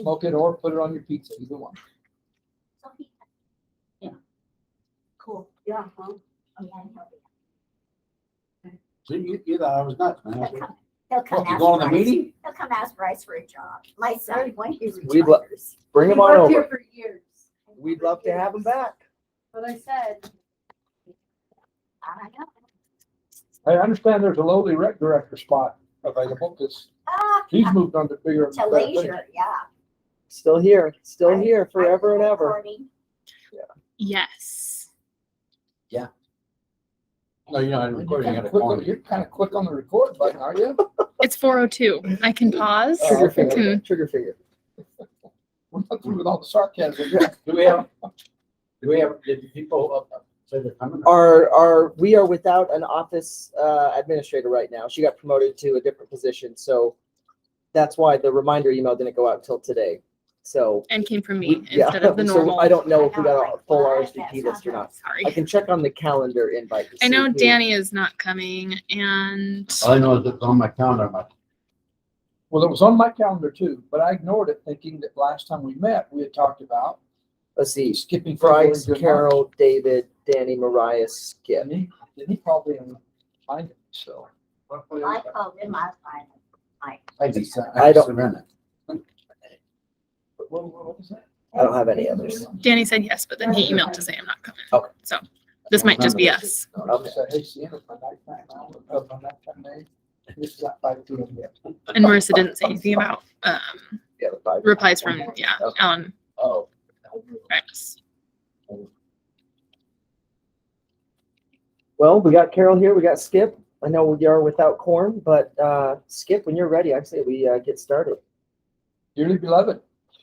Smoke it or put it on your pizza, either one. Yeah. Cool. Yeah. Huh? Oh, yeah, he'll be. So you thought I was nuts, man. He'll come What, you ask going to the Bryce. meeting? He'll come ask Bryce for a job. My son, when he We'd lo- retires. Bring He them on worked here over. for years. We'd love to have them back. But I said, I know. I understand there's a lowly rec director spot available because he's moved on to bigger. To leisure, yeah. Still here, still I- here forever and ever. Recording. Yes. No, you're not recording at a corner. You're kind of quick on the record button, are you? It's 4:02. I can pause. Trigger okay. finger, trigger finger. We're not through with all the sarcasm. Did people say they're coming? We are without an office administrator right now. She got promoted to a different position, so that's why the reminder email didn't go out until today. So And came from me yeah, instead of the so normal. I don't know if we got a Like, full what? RSVP That's list or not not. Sorry. I can check on the calendar invite. to I see know who- Danny is not coming, and All I know is it's on my calendar. Well, it was on my calendar too, but I ignored it thinking that last time we met, we had talked about Let's see, skipping February Bryce, to March. Carol, David, Danny, Mariah, Skip. And he probably find it, so. I called him last night. I don't- surrender. What was that? I don't have any others. Danny said yes, but then he emailed to say I'm not coming. Okay. So this might just be us. Okay. Hey, Sienna, my nighttime, I'll look up on that time, eh? This is at 5 p.m. yet. And Marissa didn't say anything about Yeah, the five. replies from Alan Oh, Primus. well, we got Carol here. We got Skip. I know we are without Corn, but Skip, when you're ready, I say we get started. Dearly beloved,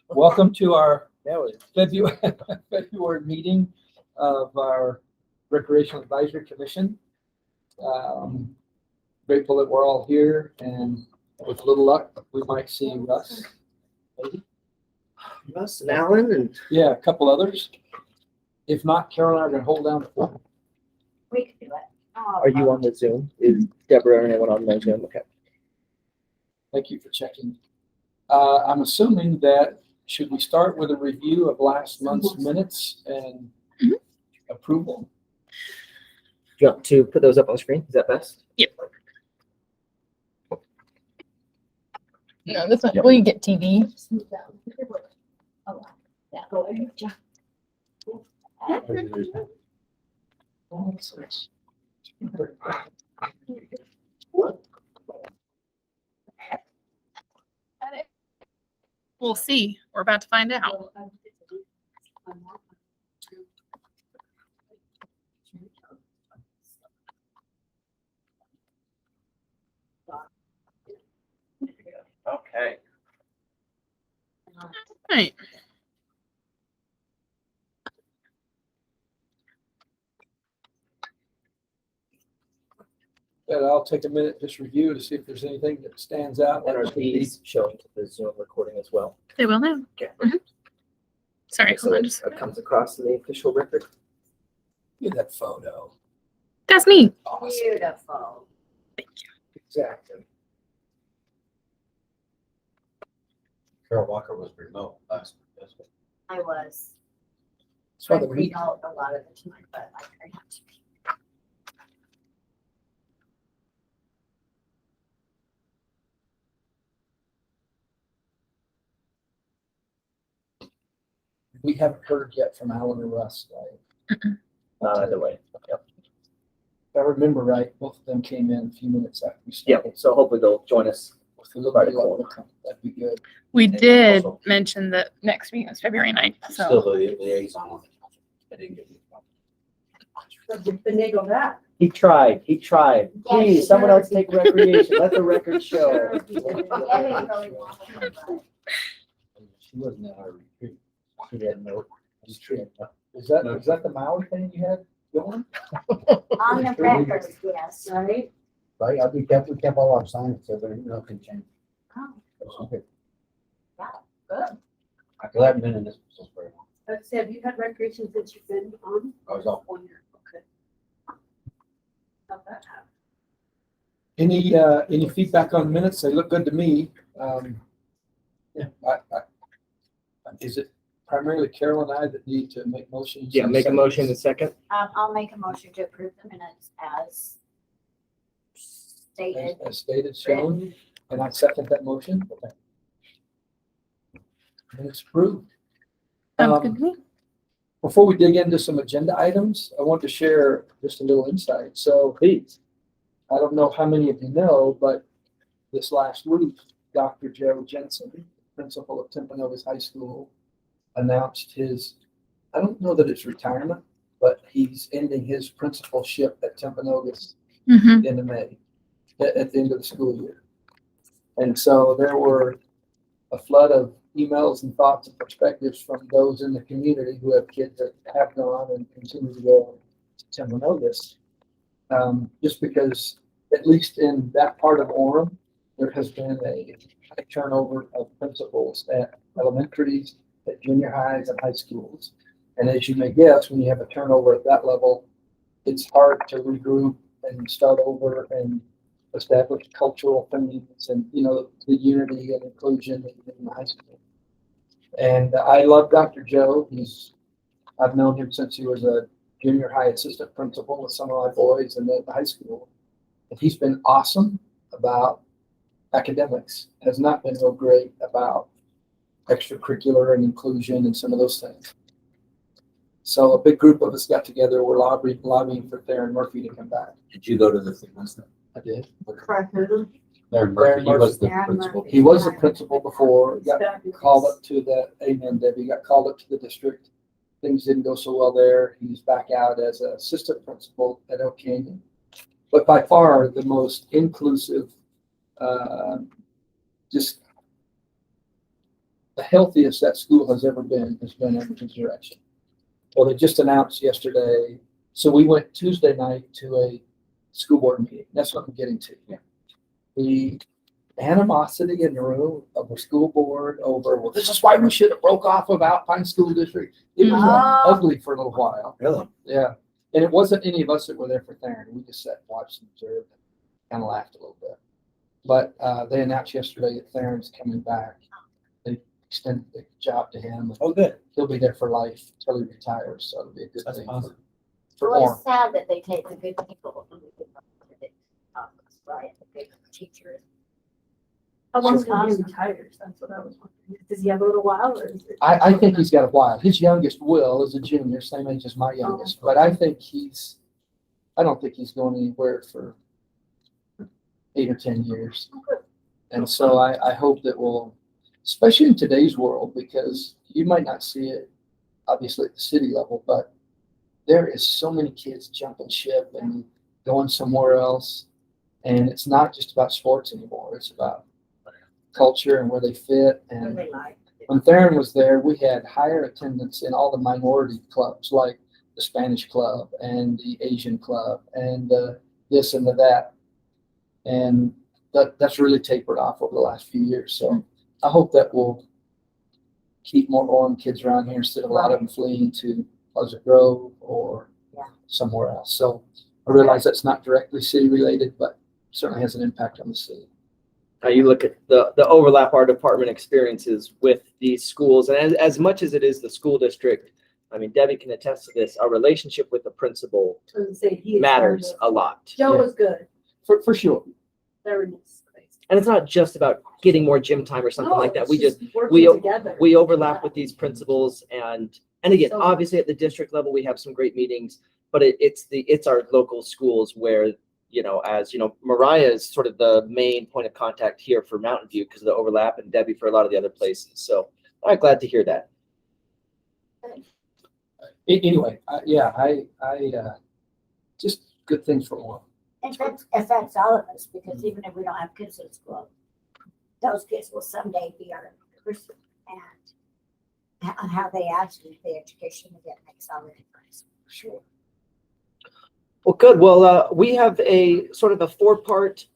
welcome to our Yeah, February meeting of our Recreation Advisory Commission. Grateful that we're all here, and with a little luck, we might see Russ. Maybe. Russ and Alan and Yeah, a couple others. If not, Carol and I are gonna hold down the fort. We could do it. are you on the Zoom? Is Deborah or anyone on the Zoom? Okay. Thank you for checking. I'm assuming that, should we start with a review of last month's minutes and Mhm. approval? Do you want to put those up on the screen? Is that best? No, this one. Will you get TV? Oh, yeah, go ahead. Yeah. We'll see. We're about to find out. Okay. Right. And I'll take a minute, just review to see if there's anything that stands out. And are these showing to the Zoom recording as well? They will now. Okay. Sorry, So hold on. that Just, comes across in the official record. Get that photo. that's me. Awesome. Beautiful. Thank you. Exactly. Carol Walker was remote last week. I was. So I the read meet, a lot of the time, but I like her not to be. we haven't heard yet from Alan or Russ, right? Not either way. Yep. If I remember right, both of them came in a few minutes after we Yep. started. So hopefully they'll join us. With a little bit of welcome, that'd be good. We And did also- mention that next meeting is February 9th. Still So the liaison on it. I didn't get it. Finagle that. He tried. He tried. Yeah, Please, he someone did. else take recreation. Let the record show. Yeah, they really want her, but She wasn't at our retreat. She didn't know. Is that the Maui thing you had going? on the record, yes. Right? Right, we kept all our signs, so there, can change. Oh, Okay. good. I could have been in this for very long. Let's see, have you had recreation since you've been on? I was off. 1 year, okay. How'd that happen? Any feedback on minutes? They look good to me. Yeah, Is it primarily Carol and I that need to make motions? Yeah, and make a motion in a seconds? second. I'll make a motion to approve the minutes as stated. As stated, shown, and I second that motion. Okay. And it's approved. Sounds good to me. Before we dig into some agenda items, I want to share just a little insight. So Please. I don't know how many of you know, but this last week, Dr. Joe Jensen, principal of Timpanogos High School, announced his, I don't know that it's retirement, but he's ending his principalship at Timpanogos Mm-hmm. in May, at the end of the school year. And so there were a flood of emails and thoughts and perspectives from those in the community who have kids that have gone and continue to go to Timpanogos. Just because, at least in that part of Orem, there has been a high turnover of principals at elementaries, at junior highs, and high schools. And as you may guess, when you have a turnover at that level, it's hard to regroup and start over and establish cultural things and, you know, the unity and inclusion in the high school. And I love Dr. Joe. I've known him since he was a junior high assistant principal with some of my boys and at the high school. And he's been awesome about academics, has not been real great about extracurricular and inclusion and some of those things. So a big group of us got together. We're lobbying for Theron Murphy to come back. Did you go to the thing last night? I did. Theron Murphy, he was the Theron principal. Murphy. He was the principal before, got called up to the, amen, Debbie, got called up to the district. Things didn't go so well there. He's back out as an assistant principal at Oak Canyon. But by far the most inclusive, just the healthiest that school has ever been has been under his direction. Well, they just announced yesterday. So we went Tuesday night to a school board meeting. That's what I'm getting to. The animosity in the room of a school board over, well, this is why we should have broke off of Alpine School District. It was ugly for a little while. Really? Yeah. And it wasn't any of us that were there for Theron. We just sat and watched and observed and kind of laughed a little bit. But they announced yesterday that Theron's coming back. They extended the job to him. Oh, good. He'll be there for life until he retires. So it'll be a good That's thing awesome. for Well, Orem. it's sad that they take the good people and they give them to the office, right? The big teachers. How long till he retires? That's what I was wondering. Does he have a little while or is it? I think he's got a while. His youngest, Will, is a junior, same age as my youngest. But I don't think he's going anywhere for 8 or 10 years. And so I hope that we'll, especially in today's world, because you might not see it obviously at the city level, but there is so many kids jumping ship and going somewhere else. And it's not just about sports anymore. It's about culture and where they fit. And They like. when Theron was there, we had higher attendance in all the minority clubs, like the Spanish club and the Asian club and this and the that. And that's really tapered off over the last few years. So I hope that will keep more Orem kids around here instead of a lot of them fleeing to Pleasant Grove or somewhere else. So I realize that's not directly city related, but certainly has an impact on the city. You look at the overlap our department experiences with these schools, and as much as it is the school district, I mean, Debbie can attest to this, our relationship with the principal I was gonna say, he is matters kind a lot. Joe was good. For sure. Very nice. And it's not just about getting more gym time or something like that. We just, working together. we overlap with these principals, and again, So- obviously at the district level, we have some great meetings, but it's our local schools where, you know, as you know, Mariah is sort of the main point of contact here for Mountain View because of the overlap, and Debbie for a lot of the other places. So I'm glad to hear that. Anyway, I just good things for Orem. Affects all of us because even if we don't have kids in school, those kids will someday be our person, and how they actually the education they get makes all the difference. Sure. Well, good. Well, we have a sort of a 4-part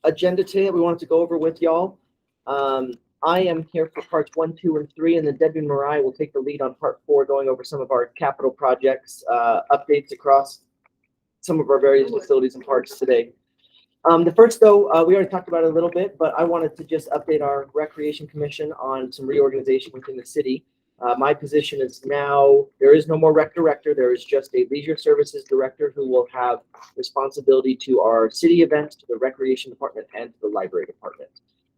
agenda today that we wanted to go over with y'all. I am here for parts 1, 2, and 3, and then Debbie and Mariah will take the lead on part 4, going over some of our capital projects, updates across some of our various facilities and parks today. The first though, we already talked about it a little bit, but I wanted to just update our Recreation Commission on some reorganization within the city. My position is now, there is no more rec director. There is just a leisure services director who will have responsibility to our city events, to the recreation department, and to the library department.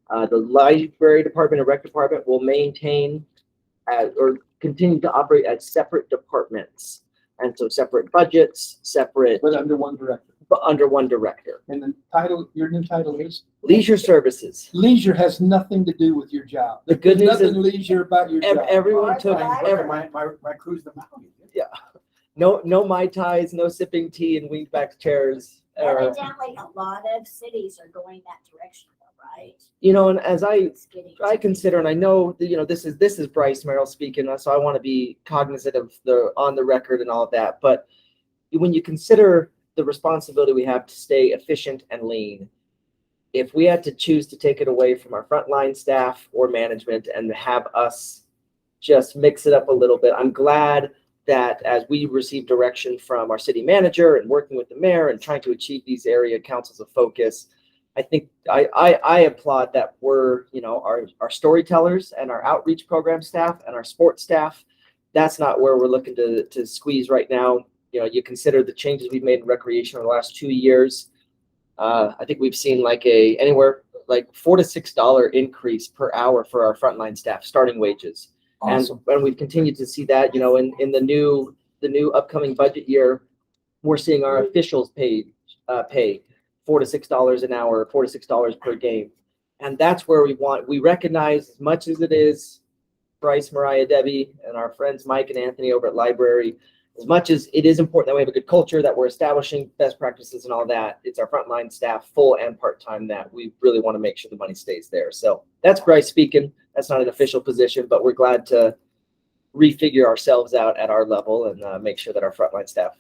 The library department and rec department will maintain or continue to operate as separate departments. And so separate budgets, separate, But under one director. but under one director. And the title, your new title is? Leisure services. Leisure has nothing to do with your job. The good news Nothing is leisure about your job. everyone took, My cruise the mountain. no Mai Tais, no sipping tea and wingback chairs. Evidently, a lot of cities are going that direction, though, right? You know, and as It's getting. I consider, and I know that, you know, this is Bryce Merrill speaking, so I want to be cognizant of the on the record and all of that. But when you consider the responsibility we have to stay efficient and lean, if we had to choose to take it away from our frontline staff or management and have us just mix it up a little bit, I'm glad that as we receive direction from our city manager and working with the mayor and trying to achieve these area councils of focus, I think I applaud that we're, you know, our storytellers and our outreach program staff and our sports staff. That's not where we're looking to squeeze right now. You know, you consider the changes we've made in recreation over the last 2 years. I think we've seen like anywhere like $4 to $6 increase per hour for our frontline staff, starting wages. Awesome. And we've continued to see that, you know, in the new upcoming budget year, we're seeing our officials pay $4 to $6 an hour, $4 to $6 per game. And that's where we recognize, as much as it is Bryce, Mariah, Debbie, and our friends Mike and Anthony over at Library, as much as it is important that we have a good culture, that we're establishing best practices and all that, it's our frontline staff, full and part-time, that we really want to make sure the money stays there. So that's Bryce speaking. That's not an official position, but we're glad to refigure ourselves out at our level and make sure that our frontline staff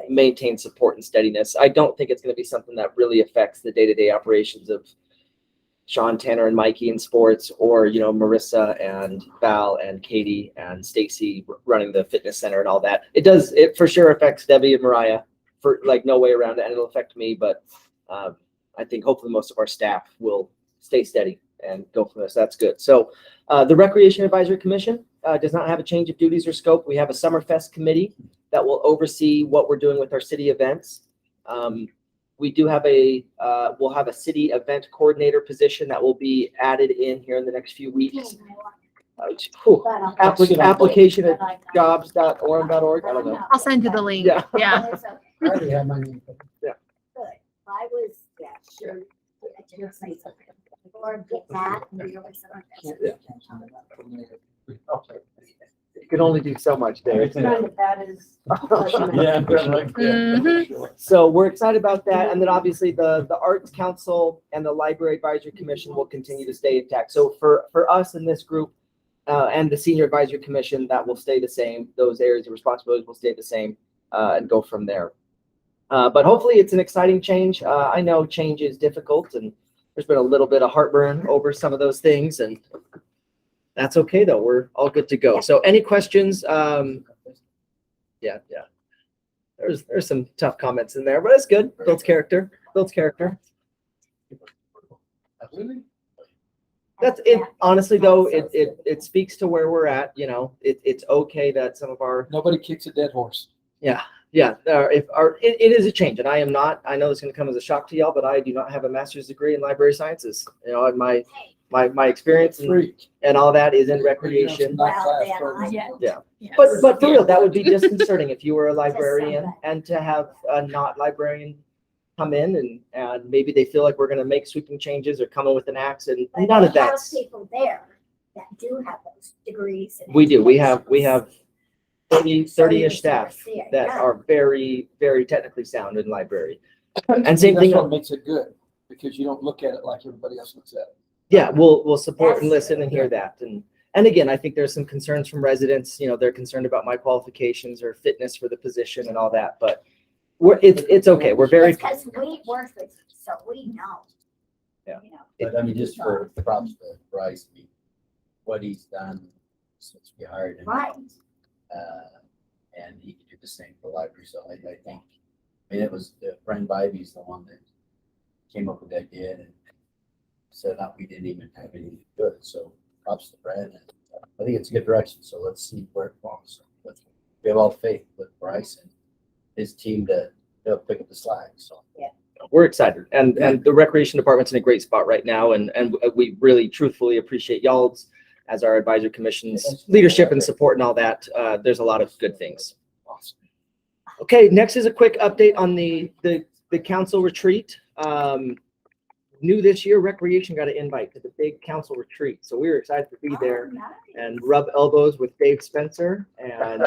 maintain support and steadiness. I don't think it's going to be something that really affects the day-to-day operations of Sean, Tanner, and Mikey in sports, or, you know, Marissa and Val and Katie and Stacy running the fitness center and all that. It for sure affects Debbie and Mariah, for like no way around it, and it'll affect me, but I think hopefully most of our staff will stay steady and go from this. That's good. So the Recreation Advisory Commission does not have a change of duties or scope. We have a Summerfest committee that will oversee what we're doing with our city events. We do have we'll have a city event coordinator position that will be added in here in the next few weeks. Application at jobs.orem.org. I don't know. I'll send you the link. Yeah. Yeah. I already have my name. Good. I was, yeah, sure. Or get that. And we always said, You can only do so much, Dave. It's kind of bad as. So we're excited about that. And then obviously the Arts Council and the Library Advisory Commission will continue to stay intact. So for us in this group and the Senior Advisory Commission, that will stay the same. Those areas of responsibilities will stay the same and go from there. But hopefully it's an exciting change. I know change is difficult, and there's been a little bit of heartburn over some of those things, and that's okay though. We're all good to go. So any questions? Yeah. There's some tough comments in there, but it's good. Builds character. That's it. Honestly though, it speaks to where we're at. You know, it's okay that some of our Nobody kicks a dead horse. Yeah. It is a change, and I know it's going to come as a shock to y'all, but I do not have a master's degree in library sciences. You know, and my experience and all that is in recreation. Yeah. But for real, that would be disconcerting if you were a librarian and to have a not librarian come in and maybe they feel like we're going to make sweeping changes or come in with an axe, and none of that. People there that do have those degrees. We do. We have 30-ish staff that are very, very technically sound in library. And same thing. That's what makes it good, because you don't look at it like everybody else looks at it. Yeah, we'll support and listen and hear that. And again, I think there's some concerns from residents. You know, they're concerned about my qualifications or fitness for the position and all that. But it's okay. We're very. Because we work with, so we know. Yeah. You know. But I mean, just for props to Bryce, I mean, what he's done since we hired him. Right. And he could do the same for library. So I think, it was Frank Bivey's the one that came up with the idea and said that we didn't even have anything to do it. So props to Brad. And I think it's a good direction. So let's see where it falls. We have all faith with Bryce and his team to pick up the slack. So We're excited, and the recreation department's in a great spot right now, and we really truthfully appreciate y'all's as our advisory commission's leadership and support and all that. There's a lot of good things. Awesome. Okay, next is a quick update on the council retreat. New this year, recreation got an invite to the big council retreat, so we were excited to be there and rub elbows with Dave Spencer and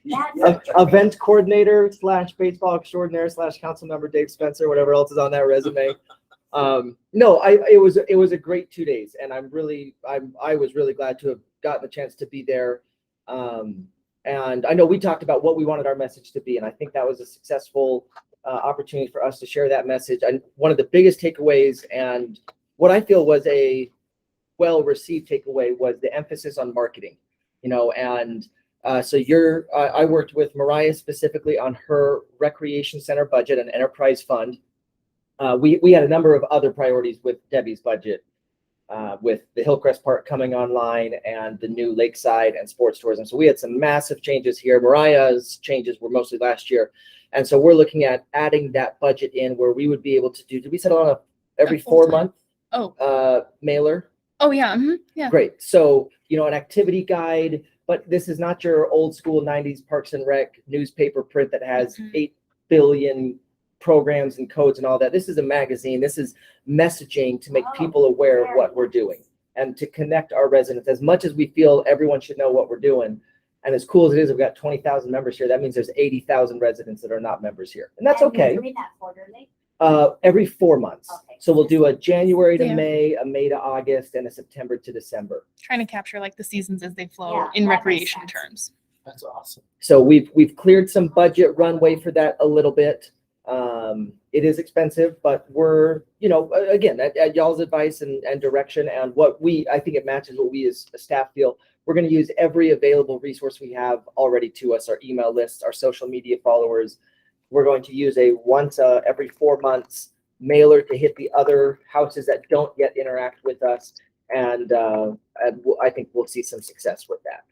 event coordinator / baseball extraordinaire / council member Dave Spencer, whatever else is on that resume. It was a great 2 days, and I was really glad to have gotten the chance to be there. And I know we talked about what we wanted our message to be, and I think that was a successful opportunity for us to share that message. And one of the biggest takeaways, and what I feel was a well-received takeaway, was the emphasis on marketing. I worked with Mariah specifically on her recreation center budget and enterprise fund. We had a number of other priorities with Debbie's budget, with the Hillcrest Park coming online and the new Lakeside and sports tourism. So we had some massive changes here. Mariah's changes were mostly last year. And so we're looking at adding that budget in where we would be able to do, did we settle on every 4 month mailer? Oh, yeah. Yeah. Great. So, an activity guide, but this is not your old school 90s Parks and Rec newspaper print that has 8 billion programs and codes and all that. This is a magazine. This is messaging to make people aware of what we're doing and to connect our residents as much as we feel everyone should know what we're doing. And as cool as it is, we've got 20,000 members here. That means there's 80,000 residents that are not members here. And that's okay. Doing that quarterly? Every 4 months. Okay. So we'll do a January to Yeah. May, a May to August, and a September to December. Trying to capture like the seasons as they flow Yeah, in that makes recreation sense. terms. That's awesome. So we've cleared some budget runway for that a little bit. It is expensive, but we're, again, at y'all's advice and direction, and I think it matches what we as a staff feel. We're going to use every available resource we have already to us, our email lists, our social media followers. We're going to use a once every 4 months mailer to hit the other houses that don't yet interact with us. And I think we'll see some success with that.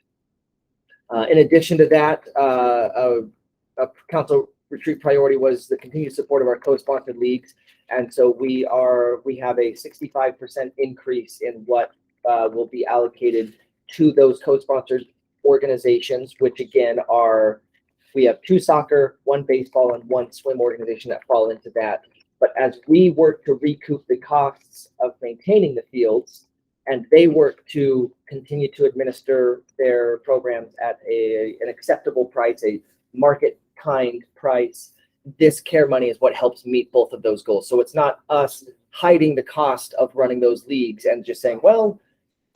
In addition to that, a council retreat priority was the continued support of our co-sponsored leagues. And so we have a 65% increase in what will be allocated to those co-sponsored organizations, which again we have 2 soccer, 1 baseball, and 1 swim organization that fall into that. But as we work to recoup the costs of maintaining the fields, and they work to continue to administer their programs at an acceptable price, a market kind price, this care money is what helps meet both of those goals. So it's not us hiding the cost of running those leagues and just saying, well,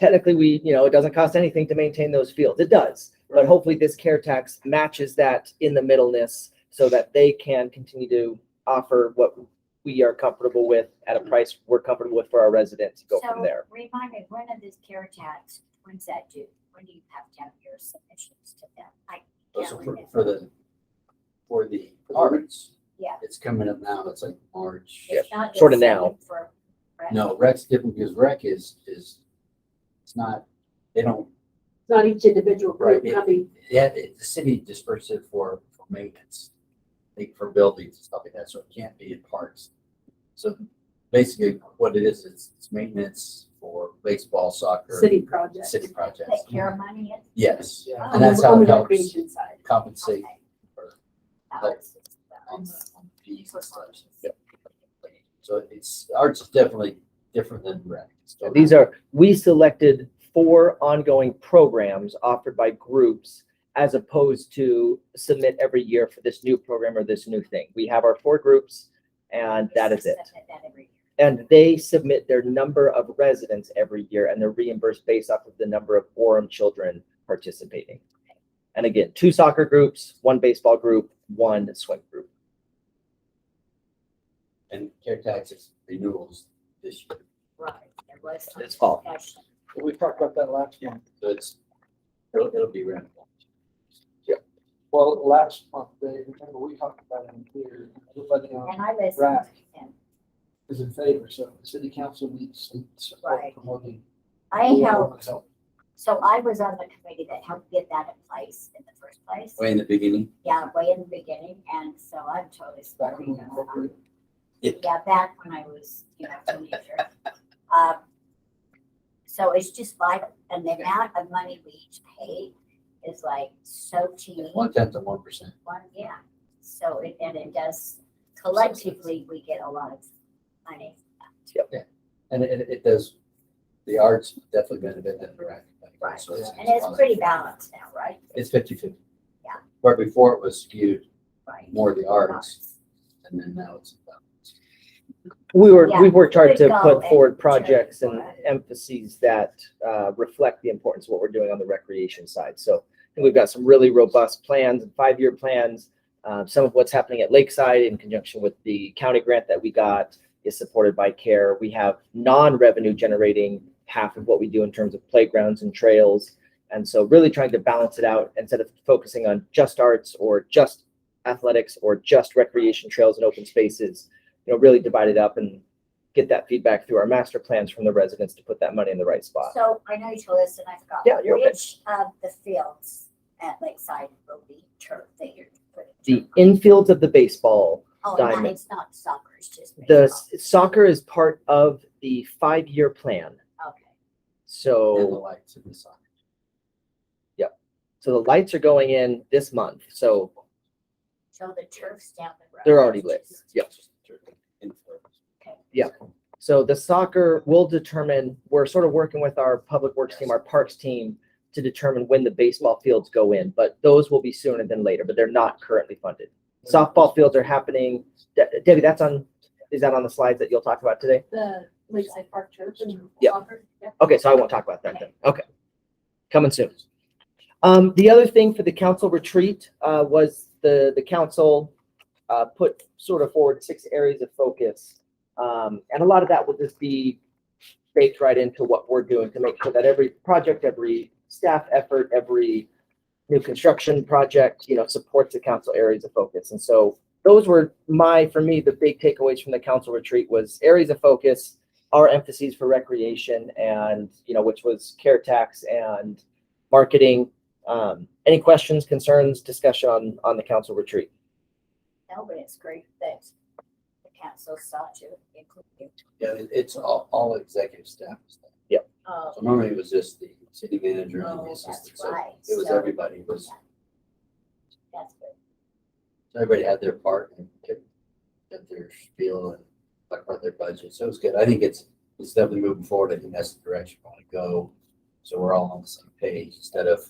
technically it doesn't cost anything to maintain those fields. It does, but hopefully this care tax matches that in the middleness so that they can continue to offer what we are comfortable with at a price we're comfortable with for our residents. Go from there. Remind me, when are this care tax, when's that due? When do you have to have your submissions to them? I can't So remember. for the arts, Yeah. it's coming up now. It's like March. It's not sorta just now. for rec. No, rec's different because rec is it's not, they don't, Not each individual group Right. coming. the city disperses it for maintenance, like for buildings and stuff like that, so it can't be in parks. So basically what it is, it's maintenance for baseball, soccer. City projects. City projects. That care money is? Yes, Yeah. and that's how On it the helps recreation side. compensate Okay. for That Like, was- on the fees For and stuff. scholarships. Yep. So arts is definitely different than rec. So we selected 4 ongoing programs offered by groups as opposed to submit every year for this new program or this new thing. We have our 4 groups and that is it. Submit that every year. And they submit their number of residents every year and they're reimbursed based off of the number of Orem children participating. And again, 2 soccer groups, 1 baseball group, 1 swim group. And care taxes renewals this year, Right, there was some This fall. discussion. We talked about that last month. so it'll be around. Well, last month, Dave, remember we talked about it in here. Everybody And on I listened, Right. and is in favor, so the city council needs to support Right. promoting. I helped, help. so I was on the committee that helped get that in place in the first place. Way in the beginning. Yeah, way in the beginning, and so I'm totally Back when supporting we that. incorporated. Yeah, back when I was, teenager. Um, So it's just vital, and the amount of money we each pay is like so teeny. 0.1%. Yeah, so it does, collectively, we get a lot of money. And it does, the arts definitely benefit them directly. Right. So And it's pretty balanced now, right? It's 50-50. Yeah. Where before it was skewed Right. more the arts, and then now it's about. We've worked hard to Good put goal, forward and projects very and good. emphases that reflect the importance of what we're doing on the recreation side. So I think we've got some really robust plans and 5-year plans. Some of what's happening at Lakeside in conjunction with the county grant that we got is supported by CARE. We have non-revenue generating half of what we do in terms of playgrounds and trails. And so really trying to balance it out instead of focusing on just arts or just athletics or just recreation trails and open spaces, really divide it up and get that feedback through our master plans from the residents to put that money in the right spot. So I know you told us, and I forgot. Yeah, you're okay. Which of the fields at Lakeside will be turf that you're putting? The turf on? infields of the baseball, Oh, diamond. it's not soccer, it's just the baseball. soccer is part of the 5-year plan. Okay, And the So, lights in the soccer. so the lights are going in this month. So so the turf's down the road. they're already It's lit. just- Yep. Okay. Yeah. So the soccer will determine, we're sort of working with our public works team, our parks team to determine when the baseball fields go in, but those will be sooner than later, but they're not currently funded. Softball fields are happening. Debbie, is that on the slides that you'll talk about today? The Lakeside Park Church and Yeah. soccer. Yeah. Okay, so I won't talk about that then. Okay. Coming soon. The other thing for the council retreat was the council put sort of forward 6 areas of focus. And a lot of that will just be baked right into what we're doing to make sure that every project, every staff effort, every new construction project, supports the council areas of focus. And so those were for me, the big takeaways from the council retreat was areas of focus, our emphases for recreation and, which was care tax and marketing. Any questions, concerns, discussion on the council retreat? No, but it's great that the council sought to include you. Yeah, it's all executive staff. So normally it was just the city manager and the Oh, that's assistant. So right. it was So- everybody. It was, That's good. everybody had their part and kept their spiel and talked about their budget. So it was good. I think it's definitely moving forward. I think that's the direction we want to go. So we're all on the same page instead of,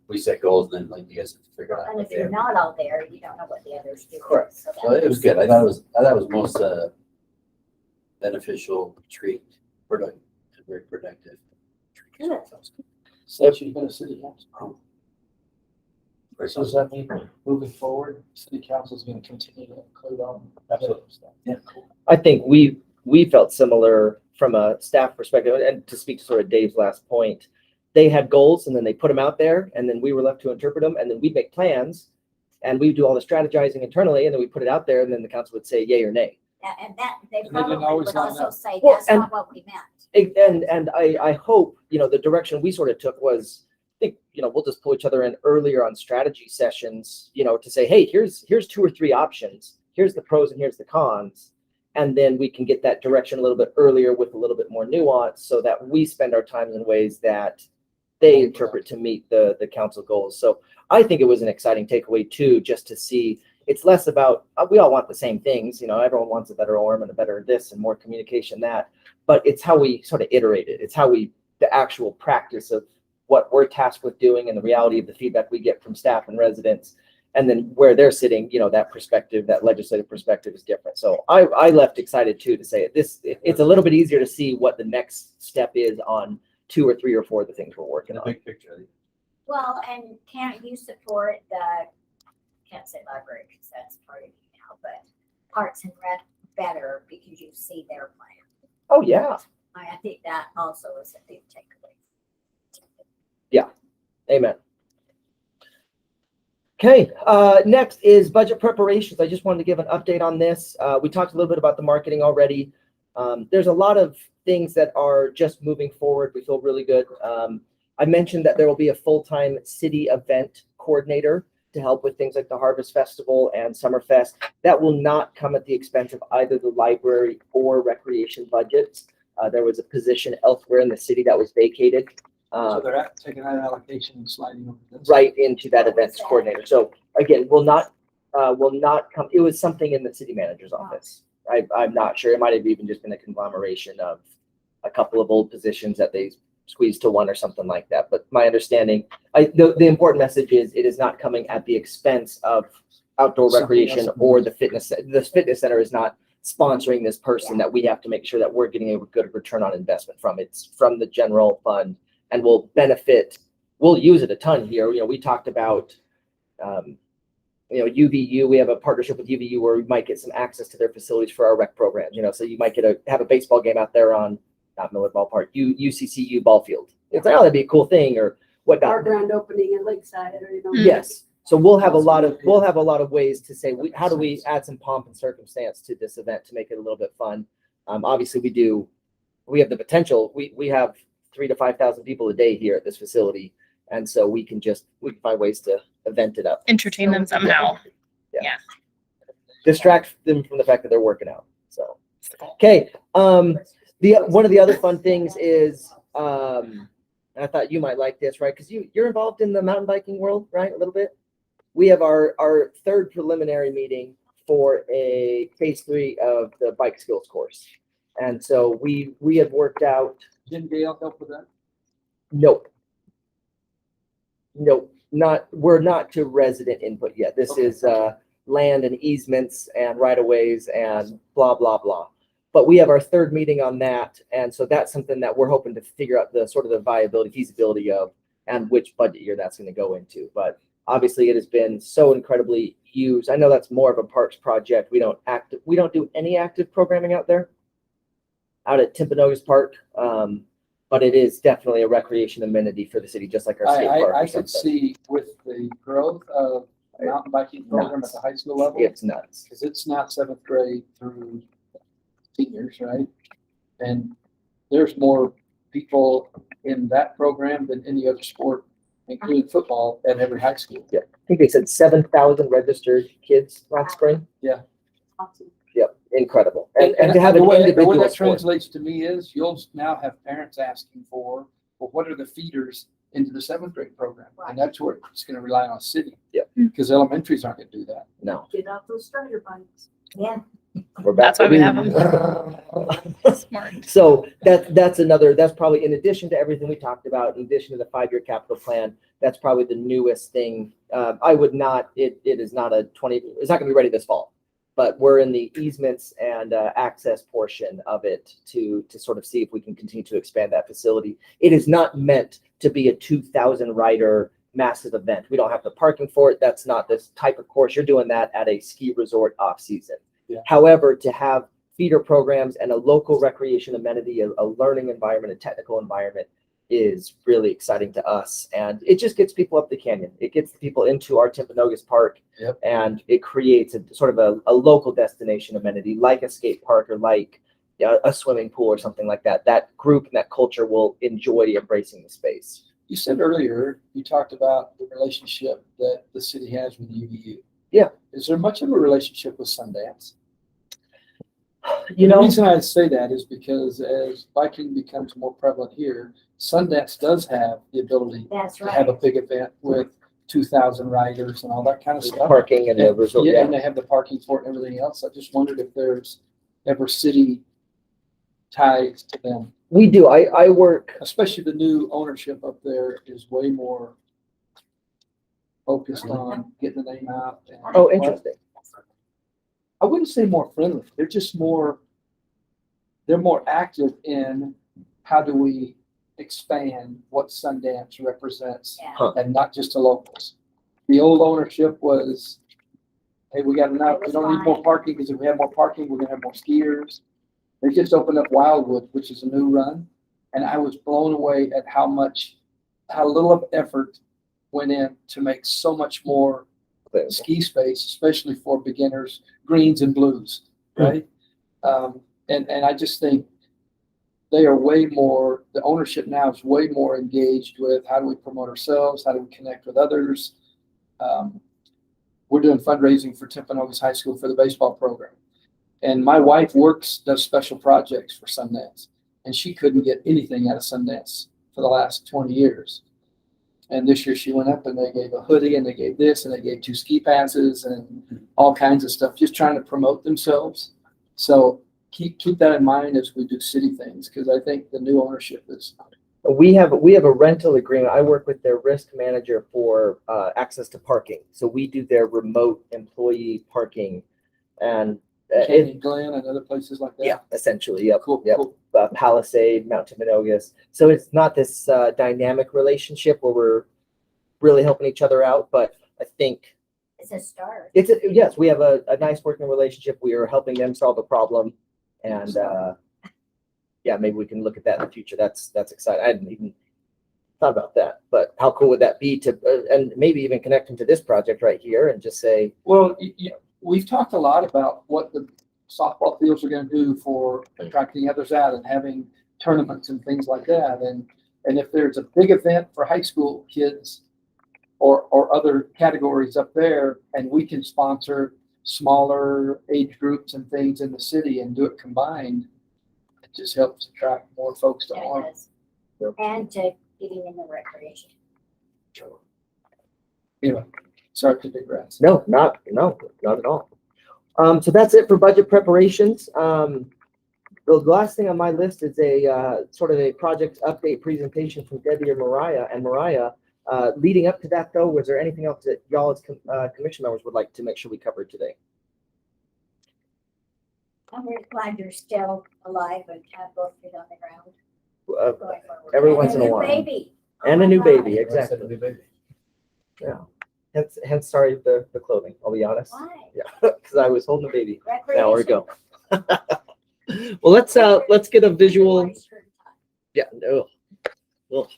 we set goals and then like you guys have to figure out. And if okay. you're not all there, you don't know what the others do. Correct. So So it was good. I thought it was most beneficial retreat, productive, very productive. Good. Since you've been a city council. Very So does that mean moving forward, city council is going to continue to include on that sort of stuff? Yeah. I think we felt similar from a staff perspective, and to speak to sort of Dave's last point, they had goals and then they put them out there and then we were left to interpret them and then we'd make plans and we do all the strategizing internally and then we put it out there and then the council would say yay or nay. And that, they And they didn't probably always would line also up. say, Well, that's and- not what we meant. And I hope, the direction we sort of took was, I think, we'll just pull each other in earlier on strategy sessions, to say, hey, here's 2 or 3 options. Here's the pros and here's the cons. And then we can get that direction a little bit earlier with a little bit more nuance so that we spend our time in ways that they interpret to meet the council goals. So I think it was an exciting takeaway too, just to see it's less about, we all want the same things. Everyone wants a better Orem and a better this and more communication that, but it's how we sort of iterate it. It's how the actual practice of what we're tasked with doing and the reality of the feedback we get from staff and residents. And then where they're sitting, that perspective, that legislative perspective is different. So I left excited too to say it's a little bit easier to see what the next step is on 2 or 3 or 4 of the things we're working The on. big picture. I think. Well, and can't you support can't say library because that's part of you now, but Parks and Rec better because you see their plan. Oh, yeah. I think that also is a big takeaway. Amen. Okay, next is budget preparations. I just wanted to give an update on this. We talked a little bit about the marketing already. There's a lot of things that are just moving forward. We feel really good. I mentioned that there will be a full-time city event coordinator to help with things like the Harvest Festival and Summerfest. That will not come at the expense of either the library or recreation budgets. There was a position elsewhere in the city that was vacated. So they're taking that allocation and sliding over this. Right into that events coordinator. So again, will not come, it was something in the city manager's office. I'm not sure. It might have even just been a conglomeration of a couple of old positions that they squeezed to one or something like that. But my understanding, the important message is it is not coming at the expense of outdoor Something recreation else. or the fitness. The fitness center is not sponsoring this person that we have to make sure that we're getting a good return on investment from. It's from the general fund and will benefit. We'll use it a ton here. We talked about, UVU. We have a partnership with UVU where we might get some access to their facilities for our rec programs. So you might have a baseball game out there on not Miller Ballpark, UCCU ball field. It's like, oh, that'd be a cool thing or whatnot. Our grand opening in Lakeside, or Yes. So we'll have a lot of ways to say how do we add some pomp and circumstance to this event to make it a little bit fun. Obviously we have the potential. We have 3,000 to 5,000 people a day here at this facility. And so we can find ways to event it up. Entertain them somehow. Yeah. Distract them from the fact that they're working out. So, okay. One of the other fun things is, and I thought you might like this, right? Because you're involved in the mountain biking world, right? A little bit. We have our third preliminary meeting for a phase 3 of the bike skills course. And so we had worked out. Didn't Gail help with that? Nope. We're not to resident input yet. This is land and easements and right of ways and blah, blah, blah. But we have our third meeting on that. And so that's something that we're hoping to figure out the sort of the viability, feasibility of, and which budget year that's going to go into. But obviously it has been so incredibly used. I know that's more of a parks project. We don't do any active programming out there, out at Timpanogos Park. But it is definitely a recreation amenity for the city, just like our skate park. I could see with the growth of mountain biking program at the high school level. It's nuts. Because it's now 7th grade through seniors, right? And there's more people in that program than any other sport, including football, at every high school. Yeah, I think they said 7,000 registered kids last spring. Yeah. Awesome. Yep, incredible. And to have the an way individual that sport. translates to me is you'll now have parents asking for, well, what are the feeders into the 7th grade program? And that's where it's going to rely on city. Yeah. Because elementaries aren't going to do that. No, Get off those strider bikes. Yeah. we're back. That's why we have them. Smart. So that's probably in addition to everything we talked about, in addition to the 5-year capital plan, that's probably the newest thing. It is not it's not gonna be ready this fall, but we're in the easements and access portion of it to sort of see if we can continue to expand that facility. It is not meant to be a 2,000 rider massive event. We don't have the parking for it. That's not this type of course. You're doing that at a ski resort off season. Yeah. However, to have feeder programs and a local recreation amenity, a learning environment, a technical environment is really exciting to us. And it just gets people up the canyon. It gets people into our Timpanogos Park. Yep. And it creates a sort of a local destination amenity like a skate park or like a swimming pool or something like that. That group and that culture will enjoy embracing the space. you said earlier, you talked about the relationship that the city has with UVU. Yeah. Is there much of a relationship with Sundance? You The know, reason I say that is because as biking becomes more prevalent here, Sundance does have the ability That's to have a right. big event with 2,000 riders and all that kind of stuff. parking and the resort. Yeah, Yeah. and they have the parking for it and everything else. I just wondered if there's ever city ties to them, We do. I work. especially the new ownership up there is way more focused on getting the name out. And Oh, interesting. I wouldn't say more friendly. They're just they're more active in how do we expand what Sundance represents Yeah. Huh. and not just to locals. The old ownership was, hey, we got enough, we don't need more parking because if we have more parking, we're gonna have more skiers. They just opened up Wildwood, which is a new run, and I was blown away at how little of effort went in to make so much more ski space, especially for beginners, greens and blues, right? And I just think they are way more, the ownership now is way more engaged with how do we promote ourselves, how do we connect with others. We're doing fundraising for Timpanogos High School for the baseball program. And my wife does special projects for Sundance, and she couldn't get anything out of Sundance for the last 20 years. And this year she went up and they gave a hoodie and they gave this and they gave 2 ski passes and all kinds of stuff, just trying to promote themselves. So keep that in mind as we do city things, because I think the new ownership is. We have a rental agreement. I work with their risk manager for access to parking. So we do their remote employee parking, and Canyon Glen and other places like that. yeah, essentially, yep, Cool, yep. cool. Palisade, Mount Timpanogos. So it's not this dynamic relationship where we're really helping each other out, but I think It's a start. yes, we have a nice working relationship. We are helping them solve a problem, and yeah, maybe we can look at that in the future. That's exciting. I hadn't even thought about that, but how cool would that be to and maybe even connect them to this project right here and just say, Well, we've talked a lot about what the softball fields are going to do for attracting others out and having tournaments and things like that. And if there's a big event for high school kids or other categories up there, and we can sponsor smaller age groups and things in the city and do it combined, it just helps attract more folks to Yeah, it Orem. does. And to getting in the recreation. Anyway, sorry to digress. no, not at all. So that's it for budget preparations. The last thing on my list is a sort of a project update presentation from Debbie or Mariah. And Mariah, leading up to that though, was there anything else that y'all as commission members would like to make sure we covered today? I'm really glad you're still alive and have both feet on the ground. Going forward. Every And once in a new while. Baby. And Oh a my new God. baby, Like I said, exactly. new baby. Hence, sorry, the clothing, I'll be honest. Why? Yeah, because I was holding a baby. Now we Recreation. go. Well, let's get a visual. Yeah, no. Well,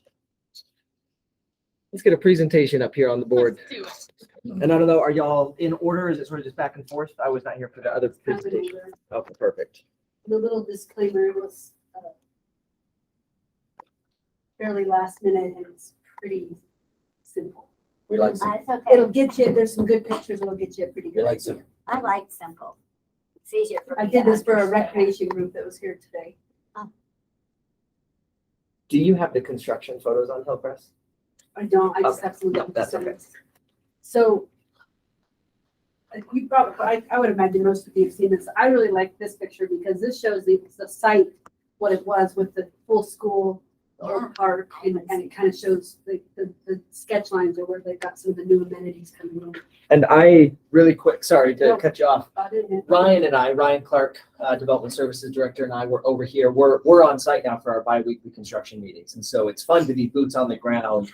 let's get a presentation up here on the board. Let's do it. And I don't know, are y'all in order? Is it sort of just back and forth? I was not here for the other presentation. Okay, perfect. The little disclaimer was fairly last minute and it's pretty simple. We like some, That's okay. It'll get you, there's some good pictures, it'll get you a pretty we good. like idea. some, I like simple. It's easier for me. I did to this for a understand. recreation group that was here today. Do you have the construction photos on Hillcrest? I don't, I just Okay. have some. No, that's okay. So you probably, I would imagine most of you have seen this. I really like this picture because this shows the site, what it was with the full school or Yeah. park, and it kind of shows the sketch lines of where they've got some of the new amenities coming in. And I, really quick, sorry to No. cut you off. Ryan Ryan Clark, Development Services Director, and I were over here. We're on site now for our bi-weekly construction meetings. And so it's fun to be boots on the ground.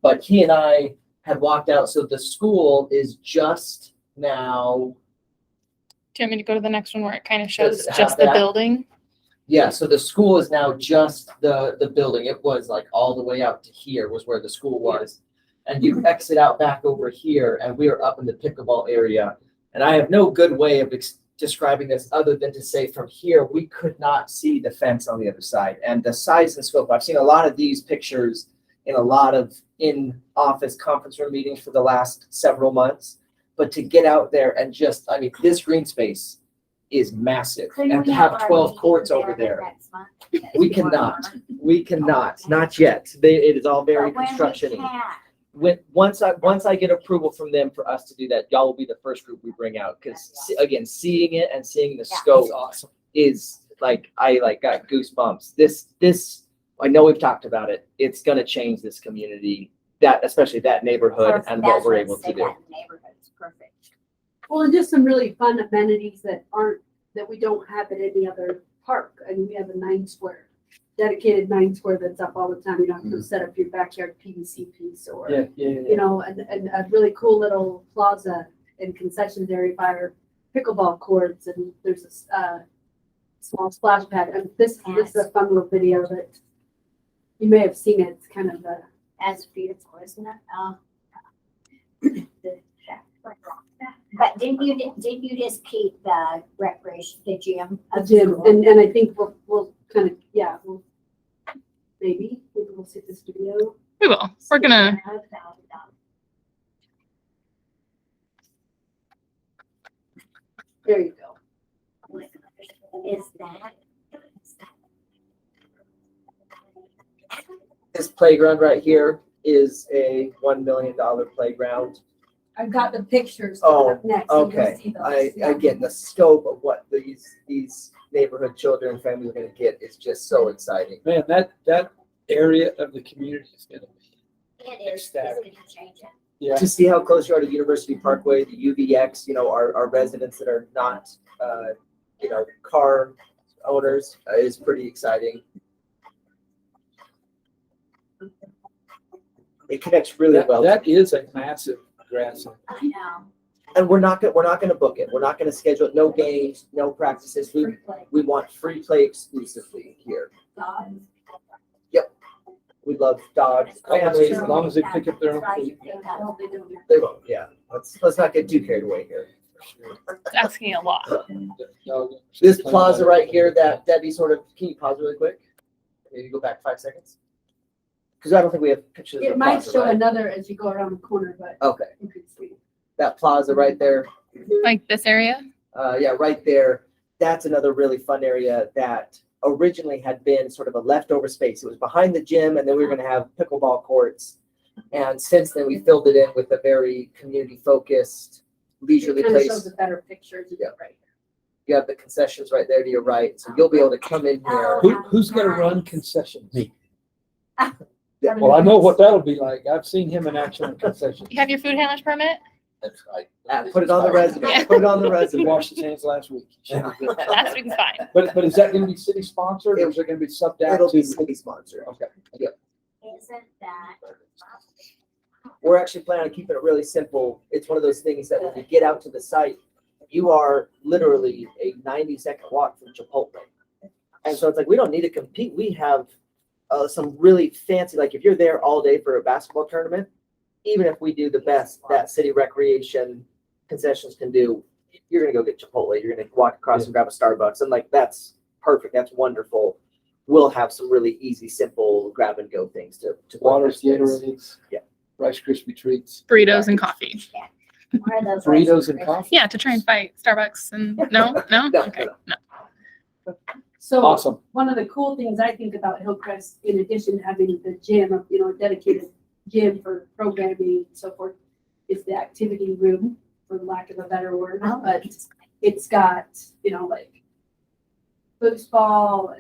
But he and I had walked out. So the school is just now, Do you want me to go to the next one where it kind of shows Does it have just the that? building? yeah, so the school is now just the building. It was like all the way out to here was where the school was. And you exit out back over here and we are up in the pickleball area. And I have no good way of describing this other than to say from here, we could not see the fence on the other side. And the size and scope, I've seen a lot of these pictures in a lot of in-office conference room meetings for the last several months. But to get out there and just, I mean, this green space is massive. Couldn't And we to have our 12 meeting courts over there, next month? we cannot. We cannot, not yet. It is all very But when we construction-y. can, Once I get approval from them for us to do that, y'all will be the first group we bring out. Because again, seeing it and seeing the Yeah. scope is like, I got goosebumps. This, I know we've talked about it. It's gonna change this community, especially that neighborhood perfect. and what That's we're I able to said, do. that neighborhood is perfect. Well, and just some really fun amenities that we don't have at any other park. I mean, we have a dedicated 9 square that's up all the time. You don't have to set up your backyard PVC piece or, Yeah. you know, and a really cool little plaza and concessions area by our pickleball courts, and there's a small splash pad. And this is a fun little video that you may have seen it. It's kind of That's beautiful, isn't it? Oh. The shack. But didn't you just keep the recreation, the gym? A of gym, school? and I think we'll kind of, yeah, maybe we'll see the studio. We will. We're gonna. There you go. Is that? This playground right here is a $1 million playground. I've got the pictures Oh, next. so you'll Okay, see those. again, the scope of what these neighborhood children and families are gonna get is just so exciting. Man, that area of the community is gonna be, It is, it's gonna change it. yeah. To see how close you are to University Parkway, the UVX, our residents that are not, car owners is pretty exciting. It connects really That, well. that is a massive grass. I know. And we're not gonna book it. We're not gonna schedule it. No games, no practices. We want free play exclusively here. Dogs. We love dogs, families. As long as they pick up their own food. They won't, yeah. Let's not get too carried away here. It's asking a lot. This plaza right here that Debbie can you pause really quick? Maybe go back 5 seconds? Because I don't think we have pictures of It the might plaza, show right? another as you go around the corner, but Okay, you could see. that plaza right there. Like this area. Yeah, right there. That's another really fun area that originally had been sort of a leftover space. It was behind the gym, and then we were going to have pickleball courts. And since then, we filled it in with a very community-focused, leisurely It kind of place. shows a better picture. Yeah. Right. You have the concessions right there to your right, so you'll be able to come in here. Who's gonna run concessions? Me. Yeah, Well, I know what that'll be like. I've seen him in action on concessions. You have your food handler's permit? That's right. Put it on the resume. Yeah. Put it on the He wasn't washed his hands last week. Last week's fine. But is that gonna be city sponsored or is it gonna be subbed out It'll be to? city sponsored. Okay. Isn't that? We're actually planning on keeping it really simple. It's one of those things that when you get out to the site, you are literally a 90-second walk from Chipotle. And so it's like, we don't need to compete. We have some really fancy, like if you're there all day for a basketball tournament, even if we do the best that city recreation concessions can do, you're gonna go get Chipotle. You're gonna walk across and grab a Starbucks. And like, that's perfect. That's wonderful. We'll have some really easy, simple grab and go things to Waters, put in this space. Gatorades. Yeah. Rice Krispie treats. Burritos and coffee. One of those. Burritos and coffee. Yeah, to try and fight Starbucks and no? No, Okay, no. no. So Awesome. one of the cool things I think about Hillcrest, in addition to having the gym, a dedicated gym for programming and so forth, is the activity room, for lack of a better word. Oh. But it's got, like foosball,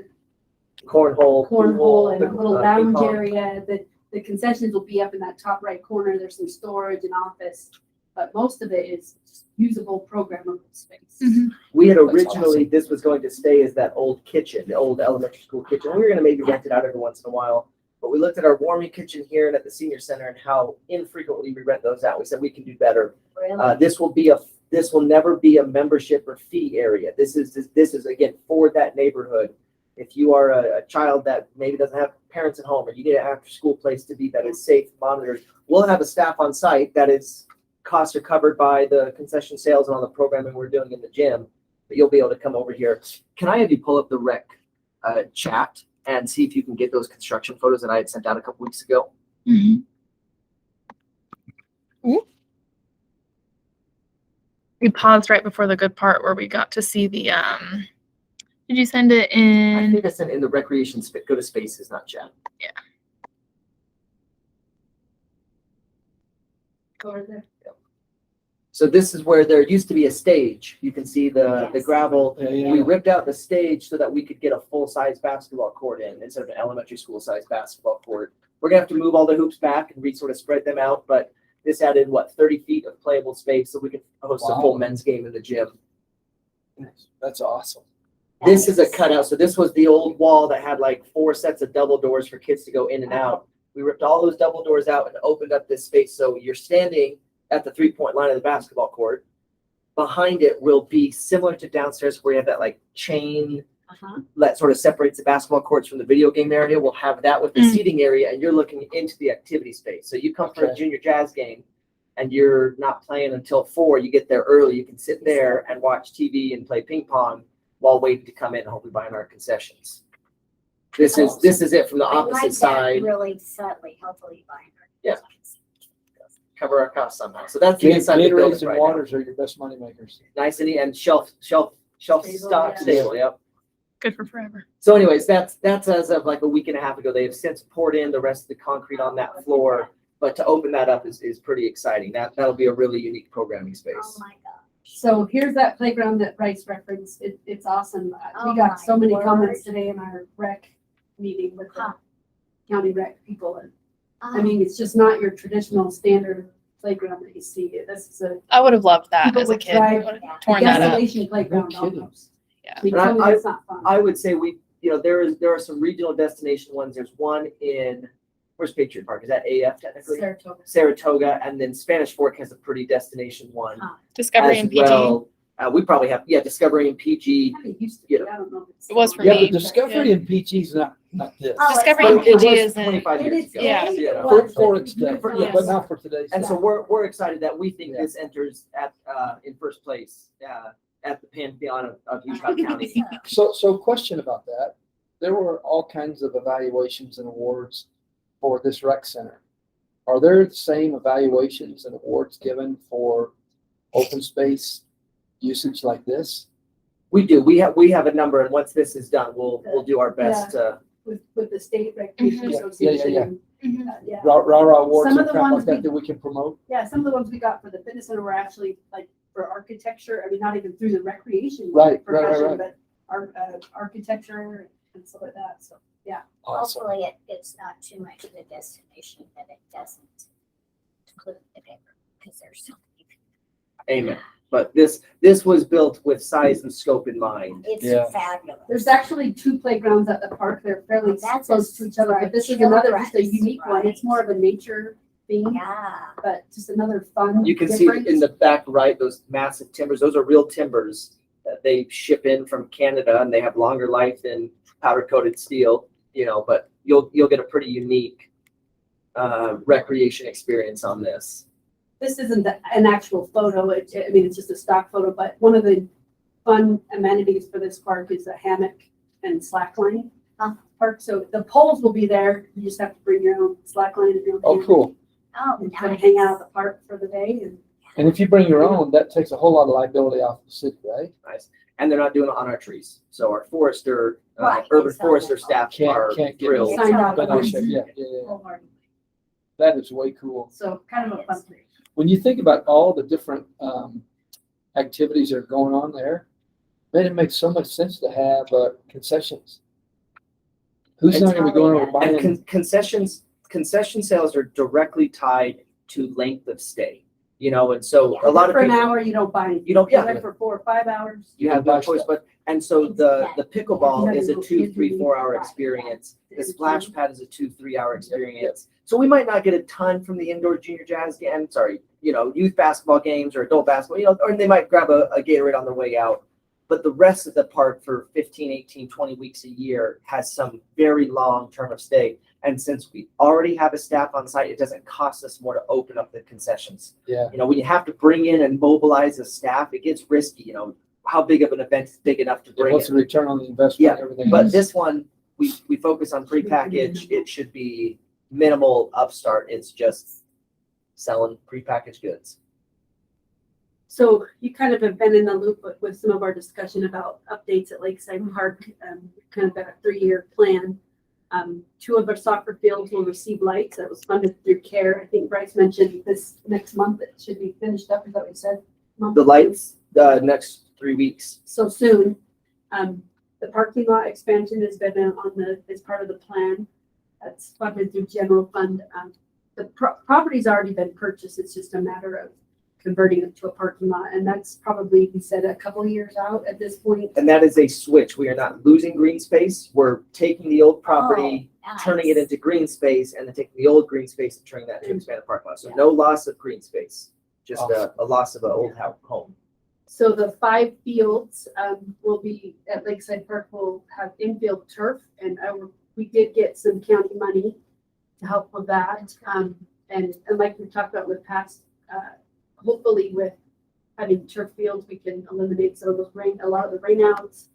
cornhole, and a little lounge area. The concessions will be up in that top right corner. There's some storage and office, but most of it is just usable programmable space. Mhm. We had That's originally, this was going to stay as that old kitchen, the old elementary school kitchen. We were gonna maybe rent it out every once in a while. But we looked at our warming kitchen here and at the senior center and how infrequently we rent those out. We said we can do better. Really? This will never be a membership or fee area. This is again for that neighborhood. If you are a child that maybe doesn't have parents at home or you need an after school place to be that is safe, monitored, we'll have a staff on site that is costs are covered by the concession sales and all the programming we're doing in the gym. But you'll be able to come over here. Can I have you pull up the rec chat and see if you can get those construction photos that I had sent out a couple weeks ago? Mhm. Ooh. We paused right before the good part where we got to see the did you send it I in? think I sent in the recreation go to spaces, not chat. Go over there. So this is where there used to be a stage. You can see the Yes. gravel. Yeah. We ripped out the stage so that we could get a full-size basketball court in instead of an elementary school-size basketball court. We're gonna have to move all the hoops back and sort of spread them out, but this added 30 feet of playable space so we could host a full Wow. men's game in the gym. That's awesome. This is a cutout. So this was the old wall that had 4 sets of double doors for kids to go in and out. We ripped all those double doors out and opened up this space. So you're standing at the 3-point line of the basketball court. Behind it will be similar to downstairs where you have that chain that sort of separates the basketball courts from the video game area. We'll have that with the Mm. seating area and you're looking into the activity space. So you come for a Okay. junior jazz game, and you're not playing until 4, you get there early, you can sit there and watch TV and play ping pong while waiting to come in and hopefully buying our concessions. This is it from the I like opposite that side, really subtly, hopefully buying her. Yeah. cover our costs somehow. So that's the inside of the Gatorades building and right now. waters are your best money makers. Nice and shelf Stable, stock yeah. stable, yep. Good for forever. So anyways, that's as of like a week and a half ago. They have since poured in the rest of the concrete on that floor. But to open that up is pretty exciting. That'll be a really unique programming Oh space. my God. So here's that playground that Bryce referenced. It's awesome. Oh We got so my many word. comments today in our rec meeting with the Huh. county rec people. And I Oh, mean, it's just not your traditional standard playground that you see. This is a I would have loved that People as a would kid. I drive- would have torn that up. desolation playground No kidding. almost. Yeah. I mean, And tell me that's not fun. I would say there are some regional destination ones. There's one in, where's Patriot Park? Is that AF technically? Saratoga. Saratoga, and then Spanish Fork has a pretty destination one Huh. Discovery as and PG. well. We probably have, Discovery and PG. Kinda used to be. Yeah. I don't know if it's It was still for on. Yeah, me. but Discovery and PG's not this. Oh, it's Discovery fine. and PG was isn't. 25 It years is- ago. Yeah. it For, was, for but its day, for- yes. but not for today's. And so we're excited that we think Yeah. this enters in first place at the pantheon of Utah County. So question about that. There were all kinds of evaluations and awards for this rec center. Are there the same evaluations and awards given for open space usage like this? We do. We have a number, and once this is done, we'll do our best to. with the state recreation Mhm. Yeah, yeah, association. yeah. and, Mhm. Yeah. Rah awards Some and of the crap like ones that we- that we can promote? Yeah, some of the ones we got for the fitness center were actually like for architecture. I mean, not even through the recreation Right. profession, but architecture and stuff like that. So Awesome. Hopefully it's not too much of a destination that it doesn't include the paper, because there's so many. Amen. But this was built with size and scope in mind. It's Yeah. fabulous. there's actually 2 playgrounds at the park. They're fairly That's close a to each other, for but this is another just a children's, unique one. It's right. more of a nature theme, Yeah. but just another fun. You can see different- in the back right those massive timbers. Those are real timbers that they ship in from Canada, and they have longer life than powder coated steel. But you'll get a pretty unique recreation experience on this. This isn't an actual photo. I mean, it's just a stock photo, but one of the fun amenities for this park is a hammock and slackline park. So the poles will be there. You just have to bring your own slackline and your own Oh, hammock cool. Oh, and kind of nice. hang out at the park for the day. And And if you bring your own, that takes a whole lot of liability off the city, right? Nice. And they're not doing it on our trees. So our forester, Right, urban it's not forester that staff are Can't get thrilled. Signed off But on I said, it. yeah. That is way cool. So kind of a fun thing. When you think about all the different activities that are going on there, man, it makes so much sense to have concessions. Who's not going to be going over And buying? concession sales are directly tied to length of stay. And so a lot of For an people, hour, you don't buy anything. You don't- You're yeah. there for 4 or 5 hours. you have no buy choice, stuff. but, and so the You pickleball have is a little 2, kids 3, who- 4 hour right, experience. yeah. The splash pad is a 2, 3 hour experience. So we might not get a ton from the indoor junior jazz game, youth basketball games or adult basketball, or they might grab a Gatorade on their way out. But the rest of the park for 15, 18, 20 weeks a year has some very long term of stay. And since we already have a staff on site, it doesn't cost us more to open up the concessions. Yeah. When you have to bring in and mobilize a staff, it gets risky. How big of an event is big enough to bring What's in? the return on the investment? Yeah, and everything But else? this one, we focus on prepackaged. It should be minimal upstart. It's just selling prepackaged goods. So you kind of have been in the loop with some of our discussion about updates at Lakeside Park, kind of a 3-year plan. 2 of our soccer fields will receive lights that was funded through CARE. I think Bryce mentioned this next month it should be finished up. Is that what you said? The lights, the next 3 weeks. So soon. The parking lot expansion has been as part of the plan. That's funded through general fund. The property's already been purchased. It's just a matter of converting it to a parking lot. And that's probably, we said, a couple of years out at this point. And that is a switch. We are not losing green space. We're taking the old property, turning it Nice. into green space, and then taking the old green space and turning that into expanded parking lot. So no loss of green space, just a loss of an old home. So the 5 fields will be at Lakeside Park will have infield turf, and we did get some county money to help with that. And like we talked about with past hopefully with having turf fields, we can eliminate some of those a lot of the rainouts,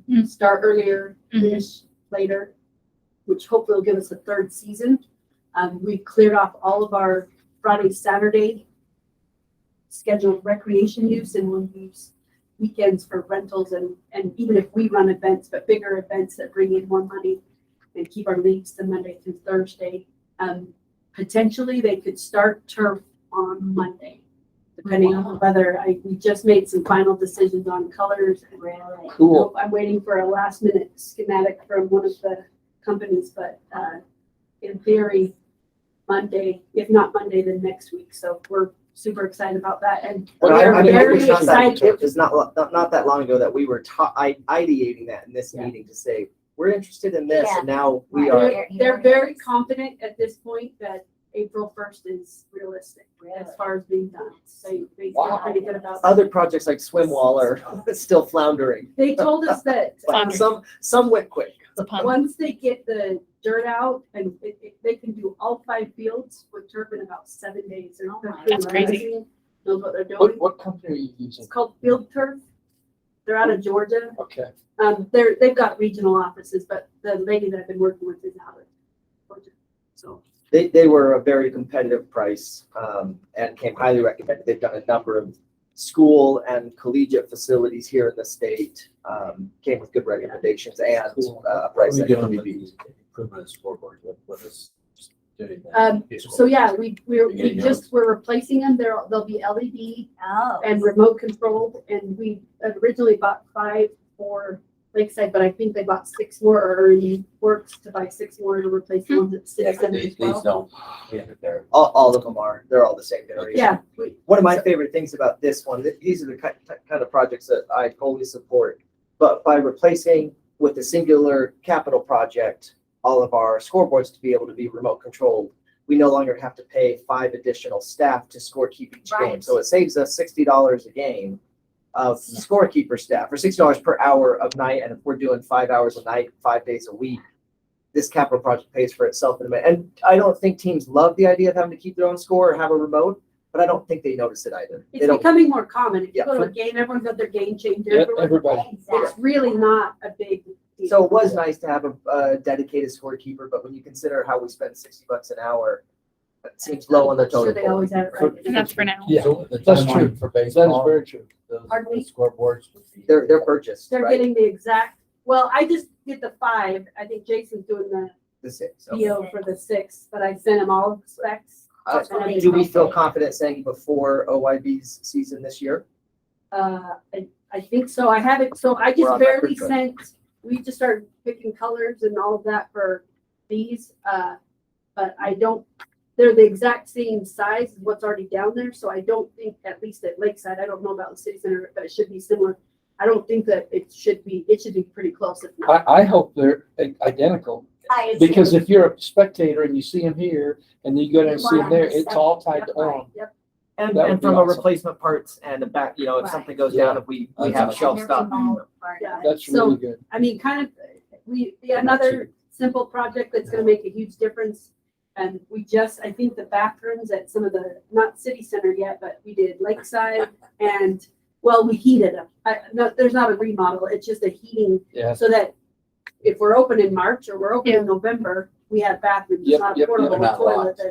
Mhm. start earlier, Mhm. finish later, which hopefully will give us a third season. We've cleared off all of our Friday, Saturday scheduled recreation use, and we'll use weekends for rentals and even if we run events, but bigger events that bring in more money and keep our leagues to Monday through Thursday. Potentially they could start turf on Monday, depending on the weather. We just made some final decisions on colors. And Really? Cool. I'm waiting for a last minute schematic from one of the companies, but in theory, Monday, if not Monday, then next week. So we're super excited about that. And Well, we're I think very it's not that- excited. It was not that long ago that we were ideating that in this Yeah. meeting to say, we're interested in this, Yeah. and now we Right. are. They're very confident at this point that April 1st is realistic as far as being done. They feel Wow. pretty good about that. Other projects like swim wall are still floundering. They told us that But some went quick. It's a pun. once they get the dirt out and they can do all 5 fields with turf in about 7 days. Oh my That's crazy. Knows what they're doing. What company are you using? It's called Field Turf. They're out of Georgia. Okay. They've got regional offices, but the lady that I've been working with is out of Georgia. So They were a very competitive price, and came highly recommended. They've done a number of school and collegiate facilities here in the state, came with good recommendations and a price that can be beat. Improvement of scoreboard, what is doing Um, that? so yeah, we're replacing them. They'll be LED Oh. and remote controlled, and we originally bought 5 for Lakeside, but I think they bought 6 more, or in works to buy 6 more to replace the ones that Yeah, sit center as these well. don't, we have it there. All of them are, they're all the same generation. Yeah, One of my favorite things about this one, these are the kind of projects that I totally support. But by replacing with a singular capital project, all of our scoreboards to be able to be remote controlled, we no longer have to pay 5 additional staff to scorekeep each game. Right. So it saves us $60 a game of scorekeeper staff, or $60 per hour of night. And if we're doing 5 hours a night, 5 days a week, this capital project pays for itself in a minute. And I don't think teams love the idea of having to keep their own score or have a remote, but I don't think they notice it either. They it's don't. becoming more common. If you Yeah. go to a game, everyone's got their game changer. Yeah, Everyone- everybody. Exactly. It's really not a big deal. So it was nice to have a dedicated scorekeeper, but when you consider how we spend $60 an hour, it seems low on the I'm sure total they pole. always have it right. And that's for now. Yeah, So the that's timeline true. For That is baseball, very true. those Pardon me? scoreboards would be. They're purchased, They're right? getting the exact, well, I just did the 5. I think Jason's doing the The 6. So, PO for the 6, but I sent him all of the specs. do we feel confident saying before OYB's season this year? I think so. I have it, so I We're just on barely record, sent, we just started picking colors and all of that for these. But I don't, they're the exact same size as what's already down there, so I don't think, at least at Lakeside, I don't know about the city center, but it should be similar. I don't think that it should be pretty close if not. I hope they're identical, I because assume. if you're a spectator and you see them here and you go down and see them there, it's all tied Yep, to on. Yep. And, That would and be from awesome. a replacement parts and a back, if Right. something goes Yeah. down, if we That's have awesome. shelf And stock. they're remote part of Yeah. it. That's So- really good. I mean, kind of, another simple project that's gonna make a huge difference. And we just, I think the bathrooms at some of the, not city center yet, but we did Lakeside and, well, we heated them. No, there's not a remodel, it's just a heating, Yeah. so that if we're open in March or we're open Yeah. in November, we have bathrooms, Yep, it's not a yep, portable they're not toilet. locked.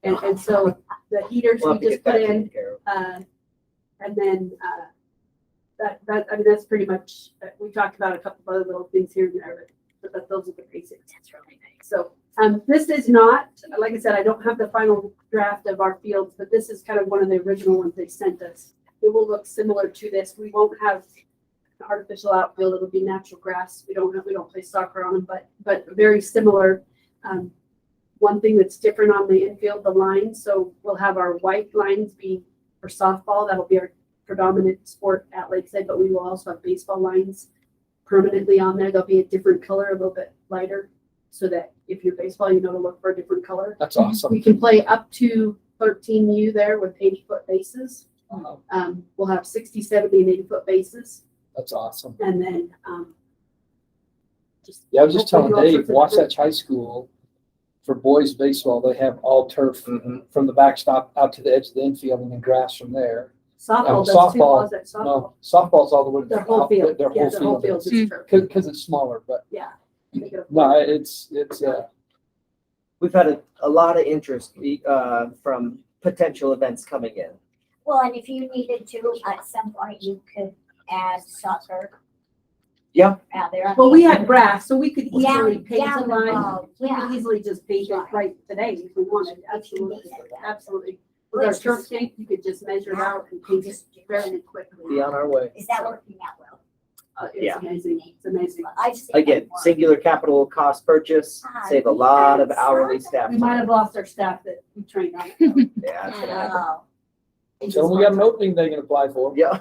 And so the heaters We'll we have to just get put that in, taken care of. and then, I mean, that's pretty much, we talked about a couple of other little things here and there, but those are the basics. That's really nice. So, this is not, like I said, I don't have the final draft of our fields, but this is kind of one of the original ones they sent us. It will look similar to this. We won't have an artificial outfield. It'll be natural grass. We don't play soccer on them, but very similar. One thing that's different on the infield, the lines. So we'll have our white lines be for softball. That'll be our predominant sport at Lakeside, but we will also have baseball lines permanently on there. They'll be a different color, a little bit lighter, so that if you're baseball, you know to look for a different color. That's awesome. We can play up to 13U there with 80-foot bases. Wow, We'll have 60, 70, and 80-foot bases. that's awesome. And then, Yeah, I was just telling hopefully Dave, also for the- Wasatch High School for boys baseball, they have all turf from the backstop out to the edge of the infield and then grass from there. Softball does too. Softball, Was it softball? No, softball's all the way to Their whole field. Their Yeah, whole field. is turf. Because it's smaller, but Yeah. no, it's We've had a lot of interest from potential events coming in. Well, and if you needed to, at some point, you could add soccer. Yeah. Out there. on Well, the we end. have grass, so we could easily Down- paint down a the line. road, We could yeah. easily just paint it right today if we wanted. Absolutely, absolutely. With our Let's turf just- tape, you could just measure it out and paint it very quickly. Be on our way. Is that working out well? It's Yeah. amazing. It's amazing. I've seen Again, it work. singular capital cost purchase, save a lot of hourly staff. We might have lost our staff that we trained on. it. Yeah, it's gonna happen. Oh. It so just we got an works. opening they can apply for. Yeah.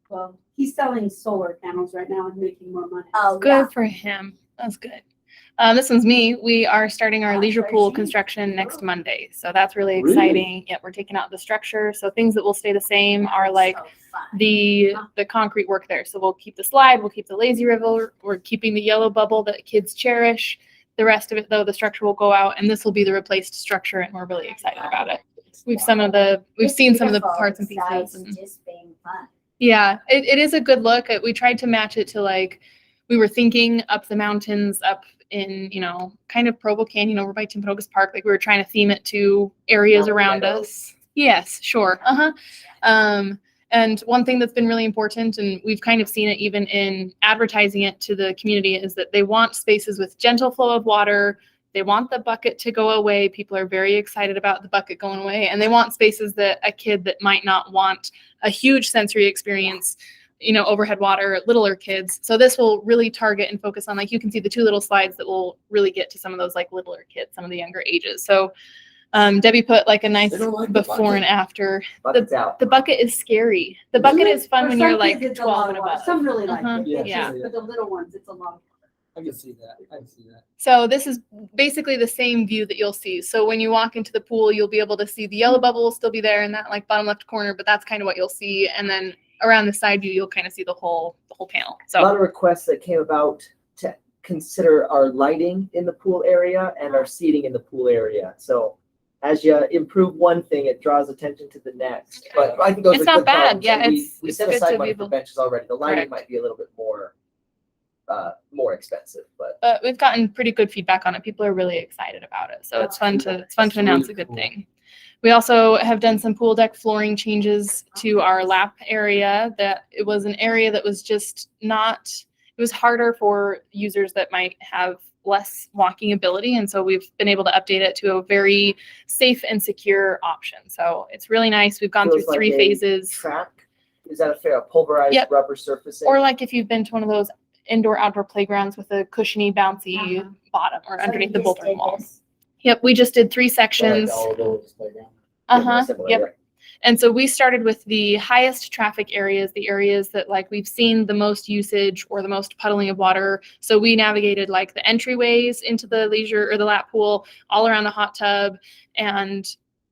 Well, he's selling solar panels right now and making more money. Oh, Good yeah. for him. That's good. This one's me. We are starting our Oh, leisure very pool chic. construction next Monday. So that's really Really? exciting. Yep, we're taking out the structure. So things that will stay the same are like So fun. the concrete work there. So we'll keep the slide, we'll keep the lazy river, we're keeping the yellow bubble that kids cherish. The rest of it though, the structure will go out and this will be the replaced structure and we're really excited about it. We've It's seen some of the beautiful parts and besides pieces. And just being fun. yeah, it is a good look. We tried to match it to like, we were thinking up the mountains, up in, kind of Provo Canyon over by Timpanogos Park. Like we were trying to theme it to areas Mountain around meadows. us. Yes, sure. And one thing that's been really important, and we've kind of seen it even in advertising it to the community, is that they want spaces with gentle flow of water. They want the bucket to go away. People are very excited about the bucket going away. And they want spaces that a kid that might not want a huge sensory experience, overhead water, littler kids. So this will really target and focus on, like, you can see the two little slides that will really get to some of those like littler kids, some of the younger ages. So Debbie put like a nice They don't like the before bucket. and after. Bucket's out. The bucket is scary. The bucket is fun For when some you're like kids, it's a 12 lot and of water. above. Some really like Uh-huh. it. Yeah. It's just Yeah. for the little ones, it's a lot of water. I can see that. I can see that. So this is basically the same view that you'll see. So when you walk into the pool, you'll be able to see the yellow bubble will still be there in that like bottom left corner, but that's kind of what you'll see. And then around the side view, you'll kind of see the whole panel. A lot So of requests that came about to consider our lighting in the pool area and our seating in the pool area. So as you improve one thing, it draws attention to the next. But I think those It's are not good bad. problems, Yeah, and it's we set good aside to money be for able- benches already. The lighting Correct. might be a little bit more expensive, but we've gotten pretty good feedback on it. People are really excited about it. So it's fun to announce a good thing. We also have done some pool deck flooring changes to our lap area. That it was an area that was just not, it was harder for users that might have less walking ability. And so we've been able to update it to a very safe and secure option. So it's really nice. We've gone Feels through like 3 a phases. track, is that a pulverized Yep. rubber surfacing? Or like if you've been to one of those indoor outdoor playgrounds with a cushiony, bouncy Uh-huh. bottom or So underneath you the just bouldering did wall. this. Yep, we just did 3 Like sections. all of those playgrounds. Uh-huh. Similar, Yep. yeah. And so we started with the highest traffic areas, the areas that like we've seen the most usage or the most puddling of water. So we navigated like the entryways into the leisure or the lap pool, all around the hot tub. And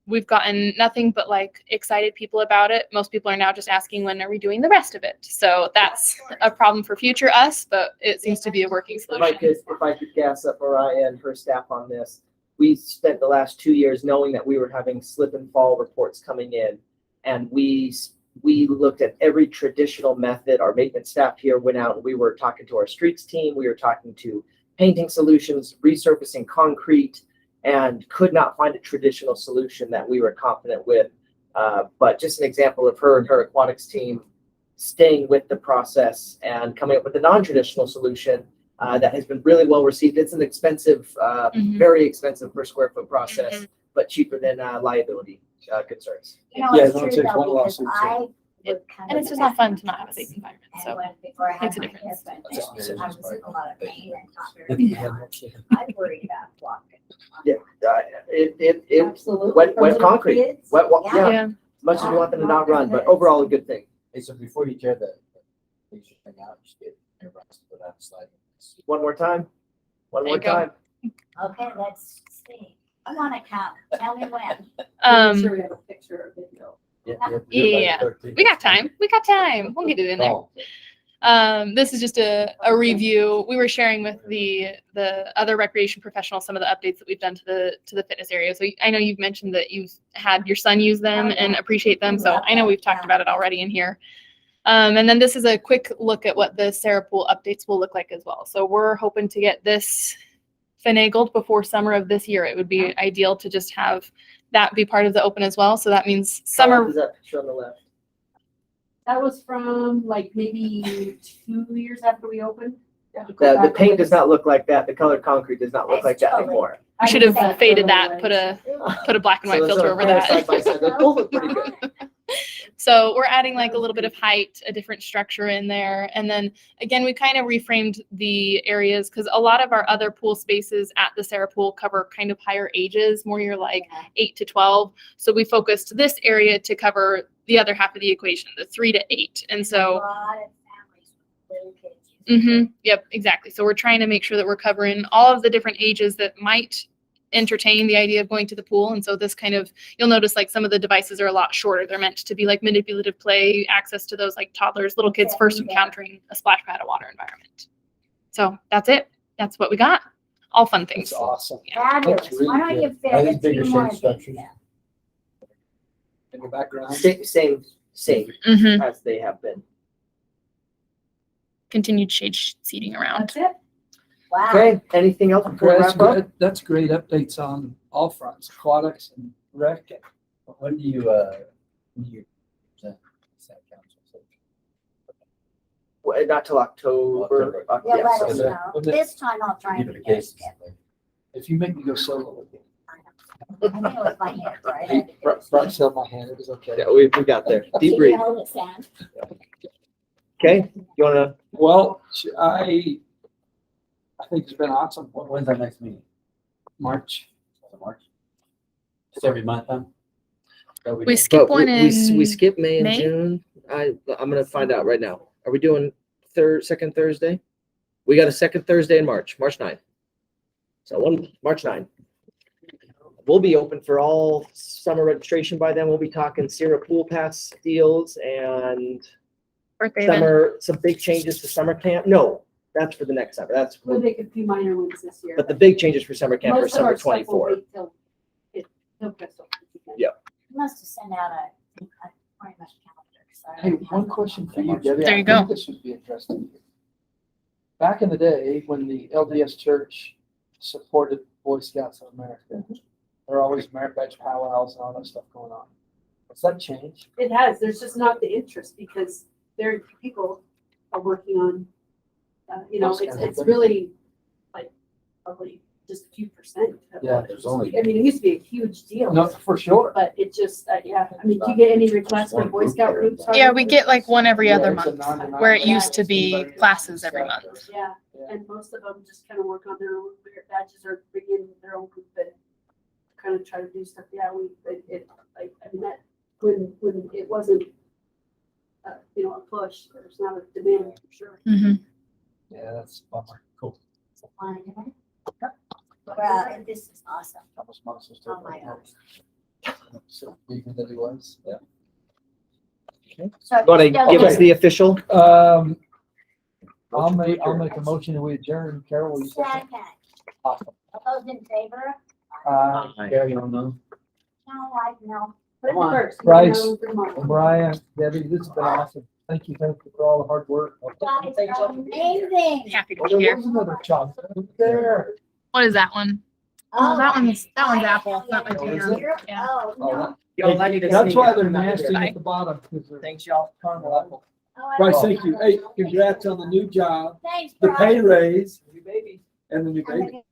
we've gotten nothing but like excited people about it. Most people are now just asking, when are we doing the rest of it? So that's a problem for future us, but it seems to be a working If I solution. could gas up Mariah and her staff on this, we spent the last 2 years knowing that we were having slip and fall reports coming in. And we looked at every traditional method. Our maintenance staff here went out and we were talking to our streets team. We were talking to painting solutions, resurfacing concrete, and could not find a traditional solution that we were confident with. But just an example of her and her aquatics team staying with the process and coming up with a non-traditional solution that has been really well received. It's an expensive, Mhm. very expensive per square foot process, but cheaper than liability concerns. You know, Yeah, it's it only true takes though, one because lawsuit, I would kind And of it's just not fun to not have a safe environment. And So when, before I had makes a my difference. husband, Just I business, was in a lot of right? pain and not very well. I worried about walking. It Absolutely. wet For little concrete. kids. Yeah, yeah. as much as you want them to not run, but overall a good thing. Hey, so before you tear the leisure thing out, just get everybody to put out a slide. One more time. One There more you go. time. Okay, let's see. I want to come. Tell me when. I'm sure we have a picture or video. Yeah. We got time. We got time. We'll get it in there. This is just a review. We were sharing with the other recreation professionals some of the updates that we've done to the fitness area. So I know you've mentioned that you've had your son use them and appreciate them. So I know we've talked about it already in here. And then this is a quick look at what the Sarah Pool updates will look like as well. So we're hoping to get this finagled before summer of this year. It would be ideal to just have that be part of the open as well. So that means summer. Is that picture on the left? That was from like maybe 2 years after we opened. The paint does not look like that. The colored concrete does not look like that anymore. We should have faded that, put a black and white So those filter are over side by that. side. Those both look pretty good. So we're adding like a little bit of height, a different structure in there. And then again, we kind of reframed the areas because a lot of our other pool spaces at the Sarah Pool cover kind of higher ages, more you're like 8 to 12. So we focused this area to cover the other half of the equation, the 3 to 8. And A so, lot of families with little kids. yep, exactly. So we're trying to make sure that we're covering all of the different ages that might entertain the idea of going to the pool. And so this kind of, you'll notice like some of the devices are a lot shorter. They're meant to be like manipulative play, access to those like toddlers, little kids first encountering a splash pad of water environment. So that's it. That's what we got. All fun things. It's awesome. Fabulous. really Why don't you good. Are fit these a bigger few more shade of these? structures? In the background. Same Mhm. as they have been. Continued shade seating around. That's it. Wow. Okay, anything else before we That's wrap up? good. That's great updates on all fronts, aquatics and rec. When do you present that council? Well, not till October. Yeah, let Yeah, us so- know. Okay. This time I'll try Give and it a get case. it. If you make me go solo with you. I think it was my hand, right? Hey, Bryce held my hand. It was okay. Yeah, we got there. Deep Can breathe. you hold it, Sam? Okay, you wanna, Well, I think it's been awesome. When's our next meeting? March. March? Just every month, huh? We skip one we in skip May and May? June. I'm gonna find out right now. Are we doing second Thursday? We got a second Thursday in March 9th. So March 9th. We'll be open for all summer registration by then. We'll be talking Sierra Pool Pass deals and birthday event. some big changes to summer camp. No, that's for the next summer. We'll make a few minor ones this year. But the big changes for summer camp are Most of summer our stuff will 24. wait till Crystal. Yeah. You must have sent out a pretty much calendar. so I Hey, don't have one one. question for you, Debbie. There I you go. think this would be interesting. Back in the day, when the LDS Church supported Boy Scouts of America, there were always merit badge powwows and all that stuff going on. What's that change? It has, there's just not the interest because people are working on, it's really like probably just a few percent. of Yeah, what it there's was. only- I mean, it used to be a huge deal. No, for sure. But it just, do you get any requests for Boy Scout groups? Yeah, we get like one every other Yeah, it's a month, non-denominational where it used to be anybody classes every stuff. month. Yeah, Yeah. and most of them just kind of work on their own merit badges or bring in their own group and kind of try to do stuff. Yeah, that when it wasn't, a push, there's not a demand for sure. Mhm. Yeah, that's a bummer. Cool. So fine, isn't it? Well, this is awesome. Thomas Moss was Oh my gosh. So eager that he was. Yeah. So Want to still give us good. the official? I'll make a motion that we adjourn. Carol, will you second? Second. Awesome. All those in favor? Gary, you don't know. No. Put it Come on, first. Bryce. No, for tomorrow. Brian, Debbie, this has been awesome. Thank you for all the hard work. Guys, amazing. Happy to Oh, be there here. was another chocolate over there. What is that one? Oh, that one's apple. That might Oh, be is yours. it? Yeah. Oh, no. Y'all, I need to That's sneak why out. they're I'm not nasty here. at the bottom, because they're Thanks, y'all. caramel apple. Oh, I Bryce, don't thank you. know. Hey, congrats on the new job, Thanks, the Bryce. pay raise, You baby. and the new I'm baby. gonna